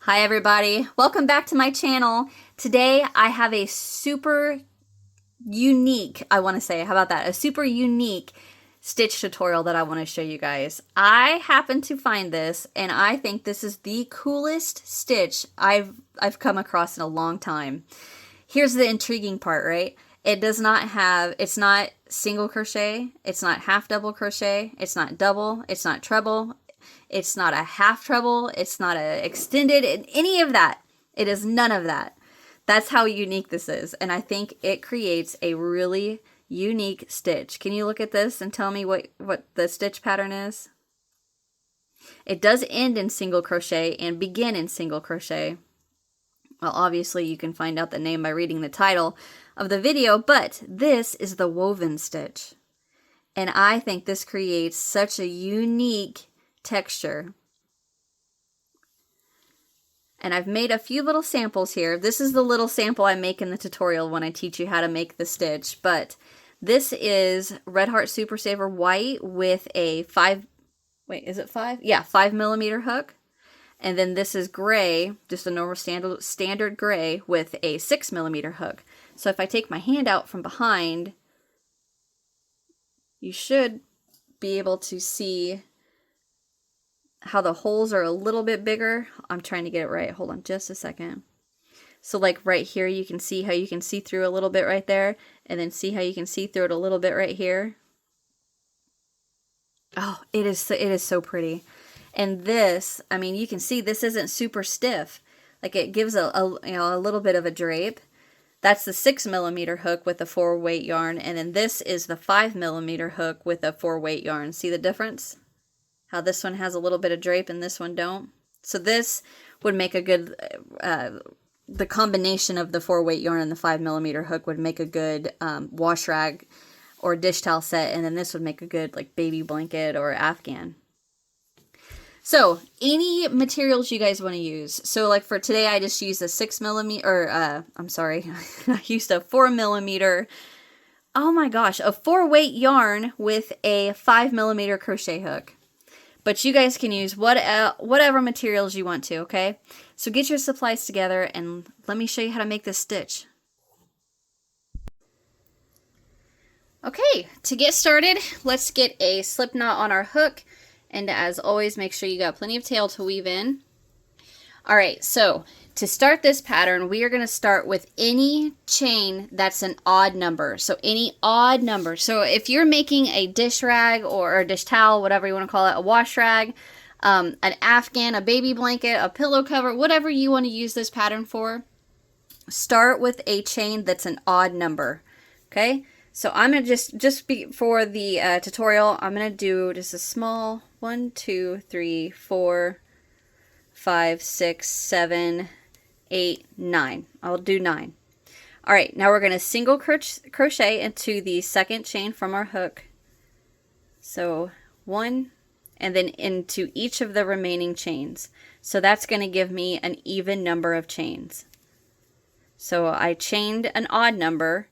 Hi everybody, welcome back to my channel. Today I have a super unique, a super unique stitch tutorial that I want to show you guys. I happen to find this and I think this is the coolest stitch I've come across in a long time. Here's the intriguing part, right? It's not single crochet, it's not half double crochet, it's not double, it's not treble, it's not a half treble, it's not a extended, any of that. It is none of that. That's how unique this is, and I think it creates a really unique stitch. Can you look at this and tell me what the stitch pattern is? It does end in single crochet and begin in single crochet. Well, obviously you can find out the name by reading the title of the video, but this is the woven stitch. And I think this creates such a unique texture. And I've made a few little samples here. This is the little sample I make in the tutorial when I teach you how to make the stitch, but this is Red Heart Super Saver white with a 5mm hook. And then this is gray, just a normal standard gray with a 6mm hook. So if I take my hand out from behind, you should be able to see how the holes are a little bit bigger. I'm trying to get it right. Hold on just a second. So like right here, you can see how you can see through a little bit right there, and then see how you can see through it a little bit right here. Oh, it is so pretty. And this, I mean, you can see this isn't super stiff. Like it gives a little bit of a drape. That's the 6mm hook with the 4-weight yarn, and then this is the 5mm hook with a 4-weight yarn. See the difference? How this one has a little bit of drape and this one don't. So this would make a good, the combination of the 4-weight yarn and the 5mm hook would make a good wash rag or dish towel set, and then this would make a good like baby blanket or Afghan. So any materials you guys want to use. So like for today, I just used a 6mm, or I'm sorry, I used a 4mm. Oh my gosh, a 4-weight yarn with a 5mm crochet hook. But you guys can use whatever materials you want to, okay? So get your supplies together and let me show you how to make this stitch. Okay, to get started, let's get a slip knot on our hook. And as always, make sure you got plenty of tail to weave in. All right, so to start this pattern, we are going to start with any chain that's an odd number. So any odd number. So if you're making a dish rag or a dish towel, whatever you want to call it, a wash rag, an Afghan, a baby blanket, a pillow cover, whatever you want to use this pattern for, start with a chain that's an odd number. Okay, so I'm going to just for the tutorial, I'm going to do just a small 1, 2, 3, 4, 5, 6, 7, 8, 9. I'll do 9. All right, now we're going to single crochet into the second chain from our hook. So 1, and then into each of the remaining chains. So that's going to give me an even number of chains. So I chained an odd number.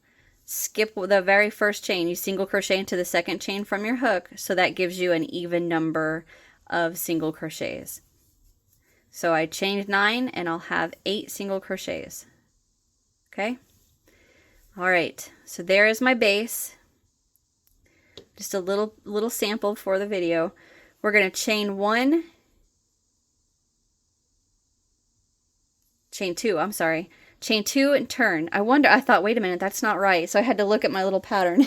Skip the very first chain. You single crochet into the second chain from your hook, so that gives you an even number of single crochets. So I chained 9 and I'll have 8 single crochets. Okay? All right, so there is my base. Just a little sample for the video. We're going to chain 2 and turn. I thought, wait a minute, that's not right. So I had to look at my little pattern.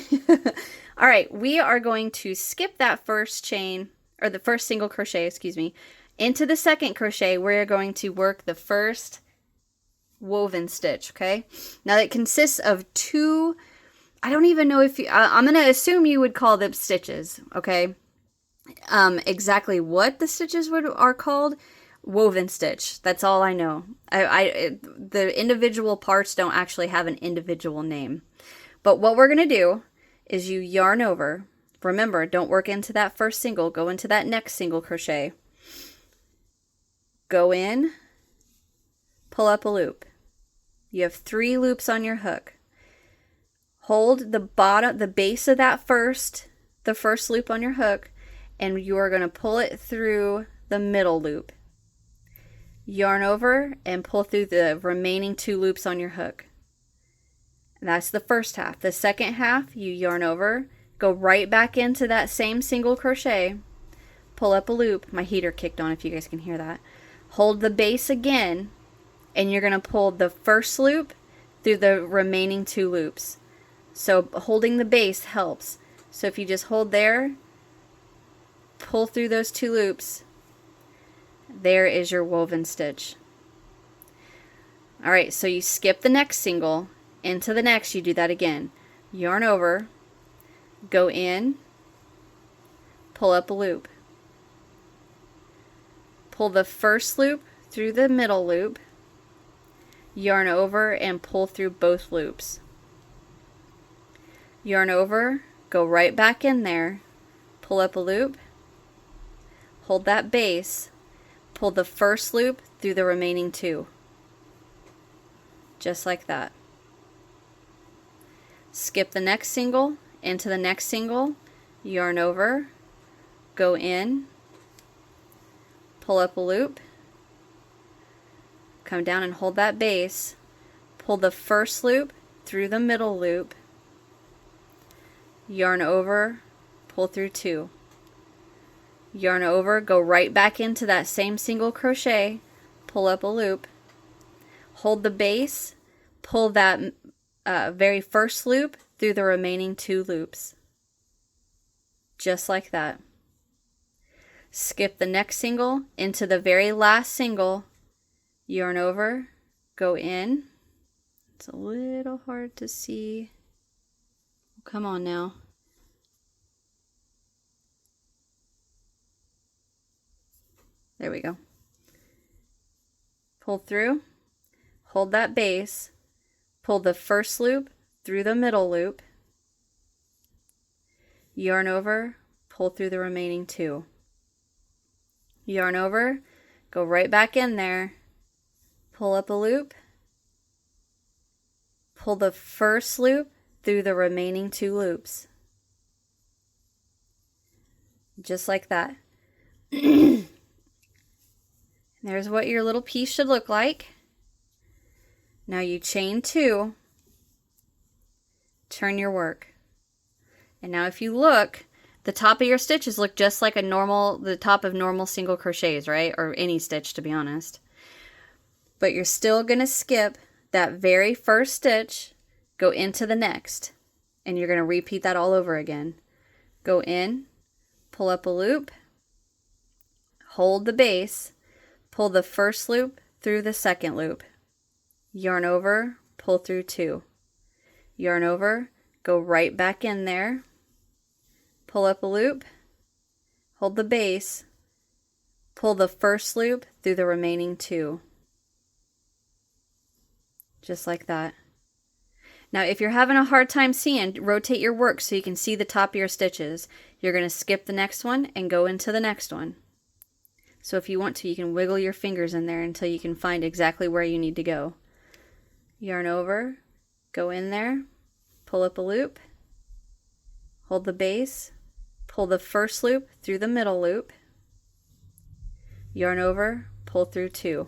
All right, we are going to skip that first chain, or the first single crochet, excuse me, into the second crochet. We're going to work the first woven stitch, okay? Now it consists of 2, I don't even know if you, I'm going to assume you would call them stitches, okay? Exactly what the stitches are called, woven stitch. That's all I know. The individual parts don't actually have an individual name. But what we're going to do is you yarn over. Remember, don't work into that first single. Go into that next single crochet. Go in, pull up a loop. You have 3 loops on your hook. Hold the base of that the first loop on your hook, and you are going to pull it through the middle loop. yarn over and pull through the remaining 2 loops on your hook. That's the first half. The second half, you yarn over, go right back into that same single crochet, pull up a loop. My heater kicked on if you guys can hear that. Hold the base again, and you're going to pull the first loop through the remaining 2 loops. So holding the base helps. So if you just hold there, pull through those 2 loops, there is your woven stitch. Alright, so you skip the next single, into the next, you do that again. Yarn over, go in, pull up a loop. Pull the first loop through the middle loop, yarn over and pull through both loops. Yarn over, go right back in there, pull up a loop, hold that base, pull the first loop through the remaining 2. Just like that. Skip the next single, into the next single, yarn over, go in, pull up a loop, come down and hold that base, pull the first loop through the middle loop, yarn over, pull through 2. Yarn over, go right back into that same single crochet, pull up a loop, hold the base, pull that very first loop through the remaining 2 loops. Just like that. Skip the next single, into the very last single, yarn over, go in. It's a little hard to see. Come on now. There we go. Pull through, hold that base, pull the first loop through the middle loop, yarn over, pull through the remaining 2. Yarn over, go right back in there, pull up a loop, pull the first loop through the remaining 2 loops. Just like that. There's what your little piece should look like. Now you chain 2, turn your work. And now if you look, the top of your stitches look just like the top of normal single crochets, right? Or any stitch, to be honest. But you're still going to skip that very first stitch, go into the next, and you're going to repeat that all over again. Go in, pull up a loop, hold the base, pull the first loop through the second loop, yarn over, pull through 2. Yarn over, go right back in there, pull up a loop, hold the base, pull the first loop through the remaining 2. Just like that. Now if you're having a hard time seeing, rotate your work so you can see the top of your stitches. You're going to skip the next one and go into the next one. So if you want to, you can wiggle your fingers in there until you can find exactly where you need to go. Yarn over, go in there, pull up a loop, hold the base, pull the first loop through the middle loop, yarn over, pull through 2.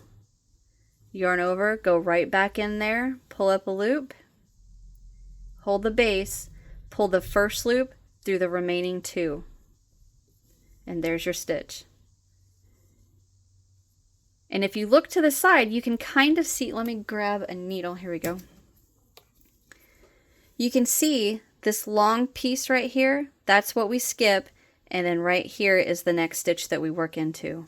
Yarn over, go right back in there, pull up a loop, hold the base, pull the first loop through the remaining 2. And there's your stitch. And if you look to the side, you can kind of see, let me grab a needle, here we go. You can see this long piece right here, that's what we skip, and then right here is the next stitch that we work into.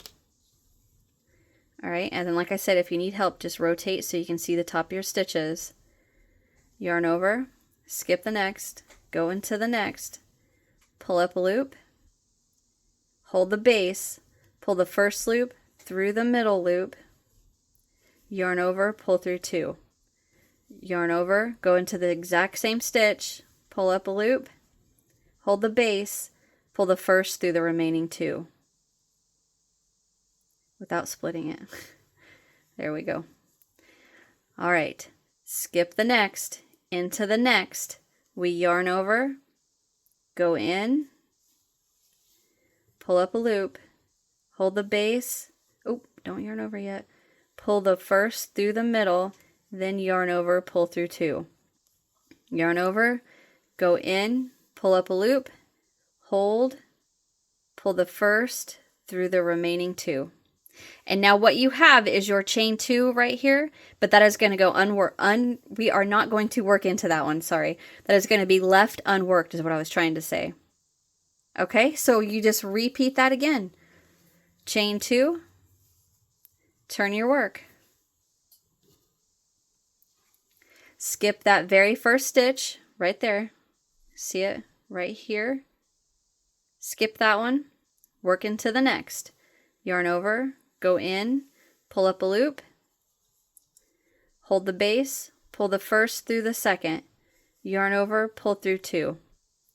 Alright, and then like I said, if you need help, just rotate so you can see the top of your stitches. Yarn over, skip the next, go into the next, pull up a loop, hold the base, pull the first loop through the middle loop, yarn over, pull through 2. Yarn over, go into the exact same stitch, pull up a loop, hold the base, pull the first through the remaining 2 without splitting it. There we go. All right, skip the next, into the next, we yarn over, go in, pull up a loop, hold the base, oh, don't yarn over yet, pull the first through the middle, then yarn over, pull through 2. Yarn over, go in, pull up a loop, hold, pull the first through the remaining 2. And now what you have is your chain 2 right here, but that is going to go we are not going to work into that one, sorry. That is going to be left unworked is what I was trying to say. Okay, so you just repeat that again. Chain 2, turn your work. Skip that very first stitch right there. See it right here? Skip that one, work into the next. Yarn over, go in, pull up a loop, hold the base, pull the first through the second, yarn over, pull through 2.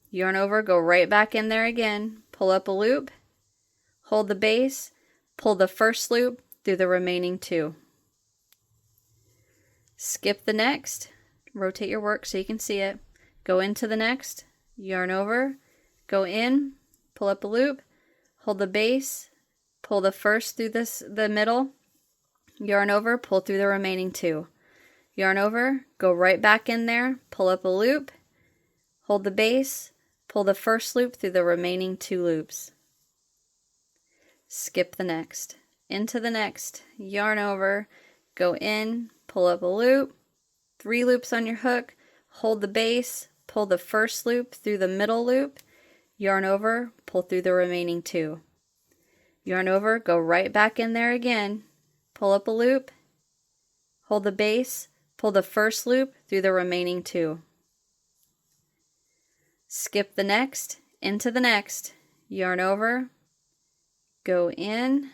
Yarn over, go right back in there again, pull up a loop, hold the base, pull the first loop through the remaining 2. Skip the next, rotate your work so you can see it, go into the next, yarn over, go in, pull up a loop, hold the base, pull the first through the middle, yarn over, pull through the remaining 2. Yarn over, go right back in there, pull up a loop, hold the base, pull the first loop through the remaining 2 loops. Skip the next, into the next, yarn over, go in, pull up a loop, 3 loops on your hook, hold the base, pull the first loop through the middle loop, yarn over, pull through the remaining 2. Yarn over, go right back in there again, pull up a loop, hold the base, pull the first loop through the remaining 2. Skip the next, into the next, yarn over, go in,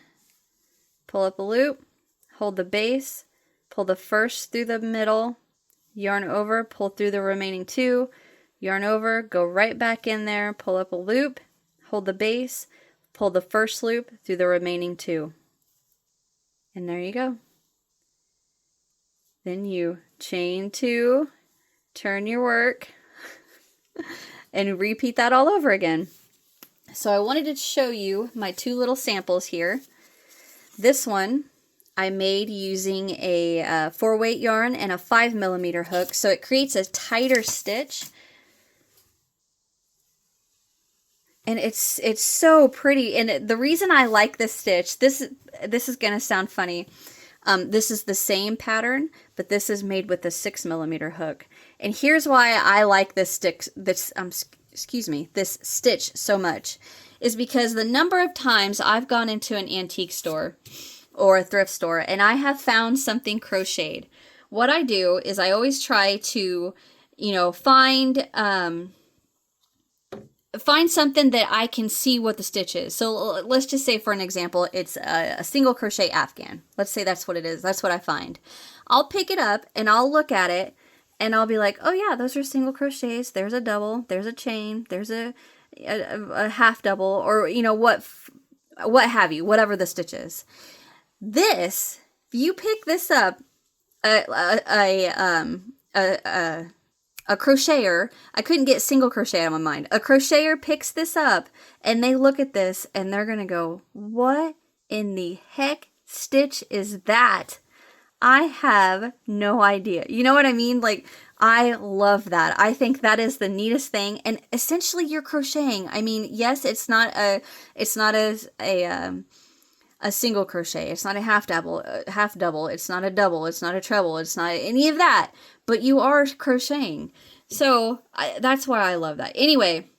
pull up a loop, hold the base, pull the first through the middle, yarn over, pull through the remaining 2, yarn over, go right back in there, pull up a loop, hold the base, pull the first loop through the remaining 2. And there you go. Then you chain 2, turn your work, and repeat that all over again. So I wanted to show you my 2 little samples here. This one I made using a 4-weight yarn and a 5mm hook, so it creates a tighter stitch. And it's so pretty. And the reason I like this stitch, this is gonna sound funny. This is the same pattern, but this is made with a 6mm hook. And here's why I like this stitch so much, is because the number of times I've gone into an antique store or a thrift store and I have found something crocheted. What I do is I always try to, find something that I can see what the stitch is. So let's just say, for an example, it's a single crochet afghan. Let's say that's what it is. That's what I find. I'll pick it up and I'll look at it and I'll be like, oh yeah, those are single crochets. There's a double, there's a chain, there's a half double, or what have you, whatever the stitch is. This, if you pick this up, a crocheter, I couldn't get single crochet out of my mind. A crocheter picks this up and they look at this and they're going to go, what in the heck stitch is that? I have no idea. You know what I mean? Like, I love that. I think that is the neatest thing. And essentially you're crocheting. I mean, yes, it's not a single crochet. It's not a half double. It's not a double. It's not a treble. It's not any of that. But you are crocheting. So that's why I love that. Anyway.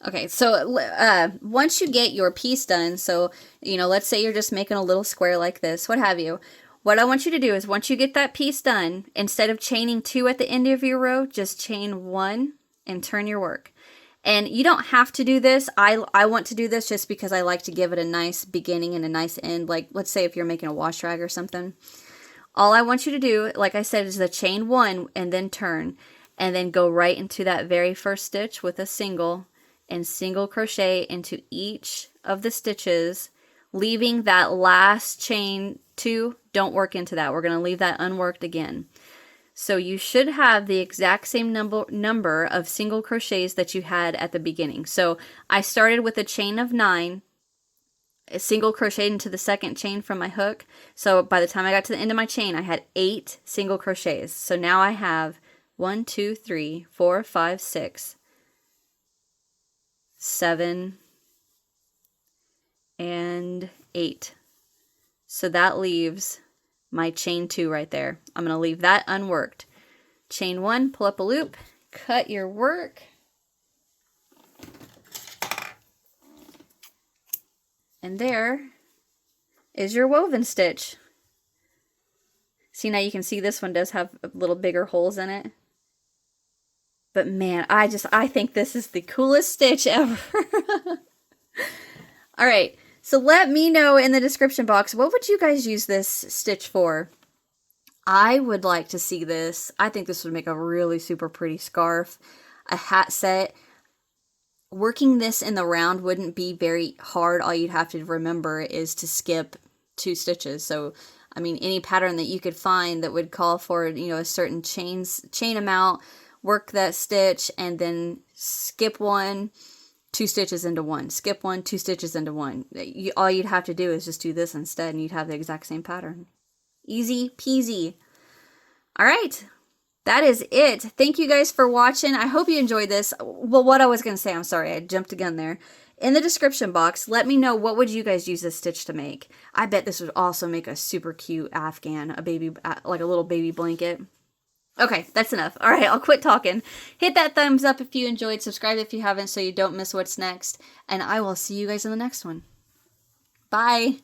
Okay, so once you get your piece done, so, let's say you're just making a little square like this, what have you. What I want you to do is, once you get that piece done, instead of chaining 2 at the end of your row, just chain 1 and turn your work. And you don't have to do this. I want to do this just because I like to give it a nice beginning and a nice end. Like, let's say if you're making a wash rag or something. All I want you to do, like I said, is the chain 1 and then turn. And then go right into that very first stitch with a single, and single crochet into each of the stitches, leaving that last chain 2. Don't work into that. We're going to leave that unworked again. So you should have the exact same number of single crochets that you had at the beginning. So I started with a chain of 9, single crocheted into the second chain from my hook. So by the time I got to the end of my chain, I had 8 single crochets. So now I have 1, 2, 3, 4, 5, 6, 7, and 8. So that leaves my chain 2 right there. I'm going to leave that unworked. Chain 1, pull up a loop, cut your work. And there is your woven stitch. See, now you can see this one does have little bigger holes in it. But man, I think this is the coolest stitch ever. All right, so let me know in the description box, what would you guys use this stitch for? I would like to see this. I think this would make a really super pretty scarf, a hat set. Working this in the round wouldn't be very hard. All you'd have to remember is to skip 2 stitches. So, I mean, any pattern that you could find that would call for, you know, a certain chain amount, work that stitch, and then skip 1, 2 stitches into 1. Skip 1, 2 stitches into 1. All you'd have to do is just do this instead, and you'd have the exact same pattern. Easy peasy. All right. That is it. Thank you guys for watching. I hope you enjoyed this. Well, what I was going to say, I'm sorry, I jumped the gun there. In the description box, let me know, what would you guys use this stitch to make? I bet this would also make a super cute Afghan, a baby, like a little baby blanket. Okay, that's enough. All right, I'll quit talking. Hit that thumbs up if you enjoyed. Subscribe if you haven't so you don't miss what's next. And I will see you guys in the next one. Bye.